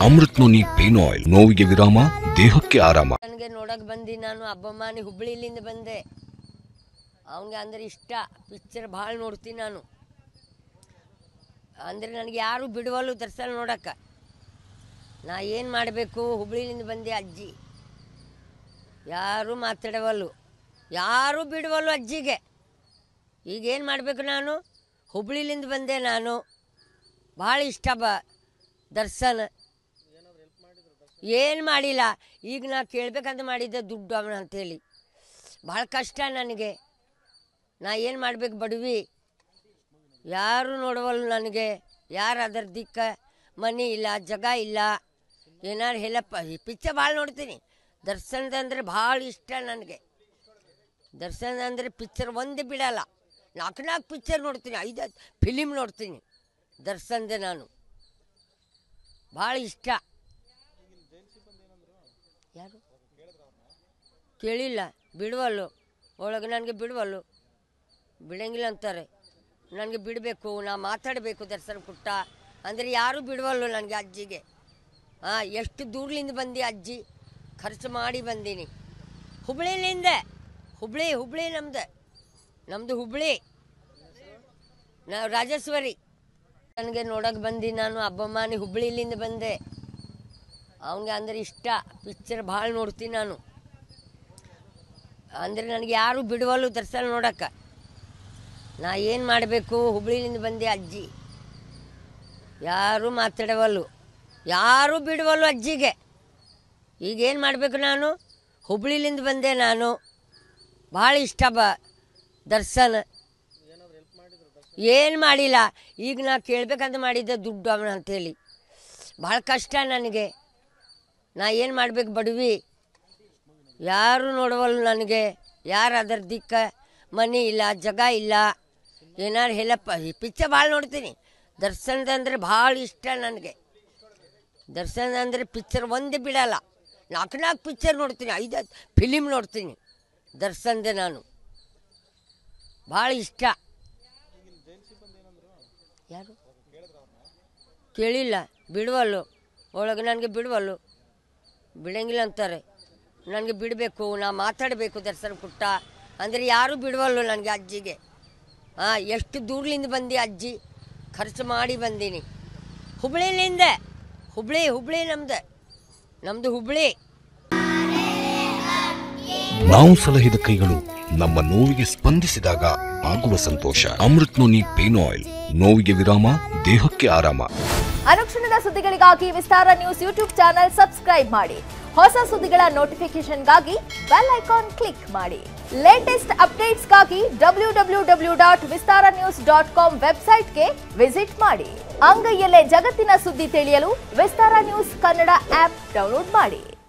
Amrit noni pain oil, ನೋವಿಗೆ ವಿರಾಮ, ದೇಹಕ್ಕೆ ಆರಾಮ. ನನಗೆ ನೋಡಕ್ ಬಂದಿ ನಾನು ಅಬ್ಬಮ್ಮಾನಿ ಹುಬ್ಳಿಲಿಂದ ಬಂದೆ. ಅವನಿಗೆ ಅಂದ್ರೆ ಇಷ್ಟ, ಪಿಕ್ಚರ್ ಭಾಳ ನೋಡ್ತೀನಿ ನಾನು. ಅಂದರೆ ನನಗೆ ಯಾರು ಬಿಡುವಲ್ಲು ದರ್ಶನ ನೋಡಕ್ಕೆ. ನಾ ಏನು ಮಾಡಬೇಕು? ಹುಬ್ಳಿಲಿಂದ ಬಂದೆ ಅಜ್ಜಿ, ಯಾರೂ ಮಾತಾಡವಲ್ಲು, ಯಾರೂ ಬಿಡುವಲ್ಲು ಅಜ್ಜಿಗೆ. ಈಗೇನು ಮಾಡಬೇಕು ನಾನು? ಹುಬ್ಳಿಲಿಂದ ಬಂದೆ ನಾನು, ಭಾಳ ಇಷ್ಟ ದರ್ಶನ. ಏನು ಮಾಡಿಲ್ಲ, ಈಗ ನಾ ಕೇಳಬೇಕಂತ ಮಾಡಿದ್ದೆ ದುಡ್ಡು ಅವನ ಅಂಥೇಳಿ. ಭಾಳ ಕಷ್ಟ ನನಗೆ. ನಾ ಏನು ಮಾಡ್ಬೇಕು? ಬಡವಿ, ಯಾರು ನೋಡವಲ್ಲು ನನಗೆ. ಯಾರು ಅದರ ದಿಕ್ಕ? ಮನೆ ಇಲ್ಲ, ಜಾಗ ಇಲ್ಲ. ಏನಾರು ಹೇಳಪ್ಪ. ಪಿಕ್ಚರ್ ಭಾಳ ನೋಡ್ತೀನಿ. ದರ್ಶನದಂದರೆ ಭಾಳ ಇಷ್ಟ ನನಗೆ. ದರ್ಶನ ಅಂದರೆ ಪಿಕ್ಚರ್ ಒಂದು ಬಿಡಲ್ಲ. 4 ಪಿಕ್ಚರ್ ನೋಡ್ತೀನಿ, 5 ಫಿಲಿಮ್ ನೋಡ್ತೀನಿ ದರ್ಶನದ. ನಾನು ಭಾಳ ಇಷ್ಟ. ಯಾರು ಕೇಳಿಲ್ಲ, ಬಿಡುವಲ್ಲು ಒಳಗೆ. ನನಗೆ ಬಿಡುವಲ್ಲು, ಬಿಡಂಗಿಲ್ಲ ಅಂತಾರೆ. ನನಗೆ ಬಿಡಬೇಕು, ನಾ ಮಾತಾಡಬೇಕು ದರ್ಶನ ಕೊಟ್ಟ ಅಂದರೆ ಯಾರೂ ಬಿಡುವಲ್ಲು ನನಗೆ ಅಜ್ಜಿಗೆ. ಎಷ್ಟು ದೂರಲಿಂದ ಬಂದು ಅಜ್ಜಿ, ಖರ್ಚು ಮಾಡಿ ಬಂದೀನಿ. ಹುಬ್ಳಿಲಿಂದ. ಹುಬ್ಳಿ ನಮ್ಮದು ಹುಬ್ಳಿ. ನಾವು ರಾಜೇಶ್ವರಿ. ನನಗೆ ನೋಡಕ್ಕೆ ಬಂದು ನಾನು ಅಬ್ಬಮ್ಮಾನಿ ಹುಬ್ಳಿಲಿಂದ ಬಂದೆ. ಅವನಿಗೆ ಅಂದ್ರೆ ಇಷ್ಟ, ಪಿಕ್ಚರ್ ಭಾಳ ನೋಡ್ತೀನಿ ನಾನು. ಅಂದರೆ ನನಗೆ ಯಾರು ಬಿಡುವಲ್ಲು ದರ್ಶನ ನೋಡಕ್ಕೆ. ನಾ ಏನು ಮಾಡಬೇಕು? ಹುಬ್ಳಿಲಿಂದ ಬಂದೆ ಅಜ್ಜಿ, ಯಾರೂ ಮಾತಾಡವಲ್ಲು, ಯಾರೂ ಬಿಡುವಲ್ಲು ಅಜ್ಜಿಗೆ. ಈಗೇನು ಮಾಡಬೇಕು ನಾನು? ಹುಬ್ಳಿಲಿಂದ ಬಂದೆ ನಾನು, ಭಾಳ ಇಷ್ಟ ದರ್ಶನ. ಏನು ಮಾಡಿಲ್ಲ, ಈಗ ನಾ ಕೇಳಬೇಕಂತ ಮಾಡಿದ್ದೆ ದುಡ್ಡು ಅವನ ಅಂಥೇಳಿ. ಭಾಳ ಕಷ್ಟ ನನಗೆ. ನಾ ಏನು ಮಾಡಬೇಕು? ಬಡವಿ, ಯಾರು ನೋಡವಲ್ಲು ನನಗೆ. ಯಾರು ಅದರ ದಿಕ್ಕ? ಮನೆ ಇಲ್ಲ, ಜಾಗ ಇಲ್ಲ. ಏನಾರು ಹೇಳಪ್ಪ. ಪಿಕ್ಚರ್ ಭಾಳ ನೋಡ್ತೀನಿ. ದರ್ಶನದಂದರೆ ಭಾಳ ಇಷ್ಟ ನನಗೆ. ದರ್ಶನ ಅಂದರೆ ಪಿಕ್ಚರ್ ಒಂದು ಬಿಡಲ್ಲ. 4 ಪಿಕ್ಚರ್ ನೋಡ್ತೀನಿ, 5 ಫಿಲಿಮ್ ನೋಡ್ತೀನಿ ದರ್ಶನದ. ನಾನು ಭಾಳ ಇಷ್ಟ. ಯಾರು ಕೇಳಿಲ್ಲ, ಬಿಡುವಲ್ಲು ಒಳಗೆ. ನನಗೆ ಬಿಡುವಲ್ಲು, ಬಿಡಂಗಿಲ್ಲ ಅಂತಾರೆ. ನನಗೆ ಬಿಡಬೇಕು, ನಾ ಮಾತಾಡಬೇಕು ದರ್ಶನ ಕೊಟ್ಟ ಅಂದರೆ ಯಾರೂ ಬಿಡುವಲ್ಲು ನನಗೆ ಅಜ್ಜಿಗೆ. ಎಷ್ಟು ದೂರಲಿಂದ ಬಂದು ಅಜ್ಜಿ, ಖರ್ಚು ಮಾಡಿ ಬಂದೀನಿ. ಹುಬ್ಳಿಲಿಂದ. ಹುಬ್ಳಿ ನಮ್ಮದು ಹುಬ್ಳಿ. ನಾವು ಸಲಹಿದ ಕೈಗಳು ನಮ್ಮ ನೋವಿಗೆ ಸ್ಪಂದಿಸಿದಾಗ ಆಗುವ ಸಂತೋಷ. ಅಮೃತ್ ನೋನಿ ಪೇನ್ ಆಯಿಲ್, ನೋವಿಗೆ ವಿರಾಮ, ದೇಹಕ್ಕೆ ಆರಾಮ. ಅನುಕ್ಷಣದ ಸುದ್ದಿಗಳಿಗಾಗಿ ವಿಸ್ತಾರ ನ್ಯೂಸ್ ಯೂಟ್ಯೂಬ್ ಚಾನೆಲ್ ಸಬ್ಸ್ಕ್ರೈಬ್ ಮಾಡಿ. ಹೊಸ ಸುದ್ದಿಗಳ ನೋಟಿಫಿಕೇಶನ್ಗಾಗಿ ಬೆಲ್ ಐಕಾನ್ ಕ್ಲಿಕ್ ಮಾಡಿ. ಲೇಟೆಸ್ಟ್ ಅಪ್ಡೇಟ್ಸ್ಗಾಗಿ www.vistaranews.com ವೆಬ್ಸೈಟ್ಗೆ ವಿಸಿಟ್ ಮಾಡಿ. ಅಂಗೈಯಲ್ಲೇ ಜಗತ್ತಿನ ಸುದ್ದಿ ತಿಳಿಯಲು ವಿಸ್ತಾರ ನ್ಯೂಸ್ ಕನ್ನಡ ಆಪ್ ಡೌನ್ಲೋಡ್ ಮಾಡಿ.